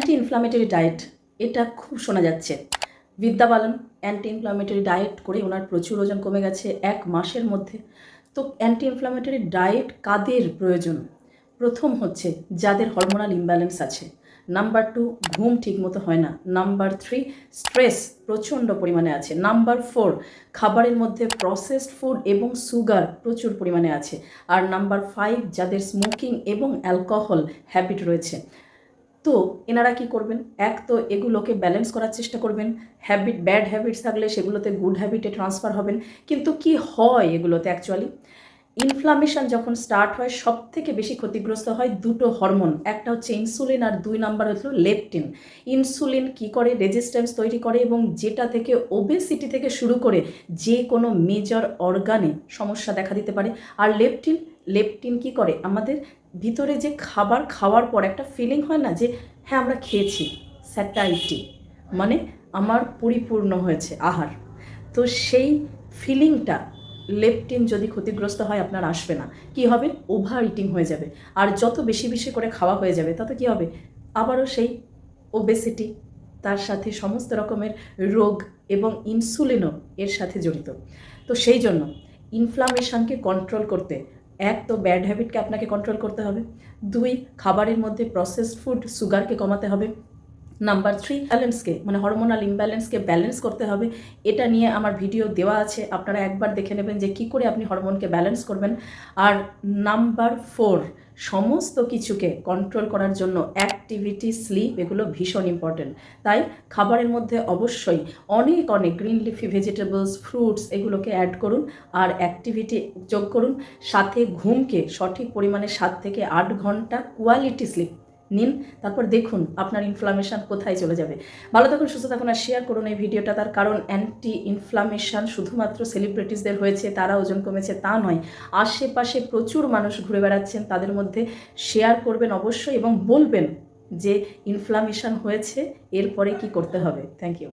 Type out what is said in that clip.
Anti inflammatory diet, এটা খুব শোনা যাচ্ছে। Vidya Balan anti inflammatory diet করে ওনার প্রচুর ওজন কমে গেছে 1 মাসের মধ্যে। তো অ্যান্টি ইনফ্লামেটরি ডায়েট কাদের প্রয়োজন? প্রথম হচ্ছে যাদের হরমোনাল ইমব্যালেন্স আছে। নাম্বার 2, ঘুম ঠিকমতো হয় না। নাম্বার 3, স্ট্রেস প্রচণ্ড পরিমাণে আছে। নাম্বার 4, খাবারের মধ্যে প্রসেসড ফুড এবং সুগার প্রচুর পরিমাণে আছে। আর নাম্বার 5, যাদের স্মোকিং এবং অ্যালকোহল হ্যাবিট রয়েছে। তো এনারা কি করবেন? এক তো এগুলোকে ব্যালেন্স করার চেষ্টা করবেন। ব্যাড হ্যাবিটস থাকলে সেগুলোতে গুড হ্যাবিটে ট্রান্সফার হবেন। কিন্তু কি হয় এগুলোতে অ্যাকচুয়ালি? ইনফ্লামেশন যখন স্টার্ট হয় সবথেকে বেশি ক্ষতিগ্রস্ত হয় দুটো হরমোন। একটা হচ্ছে ইনসুলিন আর 2 নাম্বার হলো লেপটিন। ইনসুলিন কি করে? রেজিস্ট্যান্স তৈরি করে এবং যেটা থেকে ওবেসিটি থেকে শুরু করে যে কোনো মেজর অর্গানে সমস্যা দেখা দিতে পারে। আর লেপটিন কি করে? আমাদের ভিতরে যে খাবার খাওয়ার পর একটা ফিলিং হয় না যে হ্যাঁ আমরা খেয়েছি, স্যাটাইটি, মানে আমার পরিপূর্ণ হয়েছে আহার। তো সেই ফিলিংটা লেপটিন যদি ক্ষতিগ্রস্ত হয় আপনার আসবে না। কি হবে? ওভার ইটিং হয়ে যাবে। আর যত বেশি বেশি করে খাওয়া হয়ে যাবে তত কি হবে? আবারও সেই ওবেসিটি, তার সাথে সমস্ত রকমের রোগ এবং ইনসুলিনও এর সাথে জড়িত। তো সেই জন্য ইনফ্লামেশনকে কন্ট্রোল করতে এক তো ব্যাড হ্যাবিটকে আপনাকে কন্ট্রোল করতে হবে। 2, খাবারের মধ্যে প্রসেসড ফুড সুগারকে কমাতে হবে। নাম্বার 3, ব্যালেন্সকে মানে হরমোনাল ইমব্যালেন্সকে ব্যালেন্স করতে হবে। এটা নিয়ে আমার ভিডিও দেওয়া আছে, আপনারা একবার দেখে নেবেন যে কী করে আপনি হরমোনকে ব্যালেন্স করবেন। আর নাম্বার 4, সমস্ত কিছুকে কন্ট্রোল করার জন্য অ্যাক্টিভিটি, স্লিপ এগুলো ভীষণ ইম্পর্টেন্ট। তাই খাবারের মধ্যে অবশ্যই অনেক অনেক গ্রিন লিফি ভেজিটেবলস, ফ্রুটস এগুলোকে অ্যাড করুন আর অ্যাক্টিভিটি যোগ করুন। সাথে ঘুমকে সঠিক পরিমাণে 7 থেকে 8 ঘন্টা কোয়ালিটি স্লিপ নিন। তারপর দেখুন আপনার ইনফ্লামেশন কোথায় চলে যাবে। ভালো থাকুন, সুস্থ থাকুন আর শেয়ার করুন এই ভিডিওটা। তার কারণ অ্যান্টি ইনফ্লামেশন শুধুমাত্র সেলিব্রিটিসদের হয়েছে, তারা ওজন কমেছে তা নয়। আশেপাশে প্রচুর মানুষ ঘুরে বেড়াচ্ছেন, তাদের মধ্যে শেয়ার করবেন অবশ্যই এবং বলবেন যে ইনফ্লামেশন হয়েছে, এরপরে কি করতে হবে। Thank you.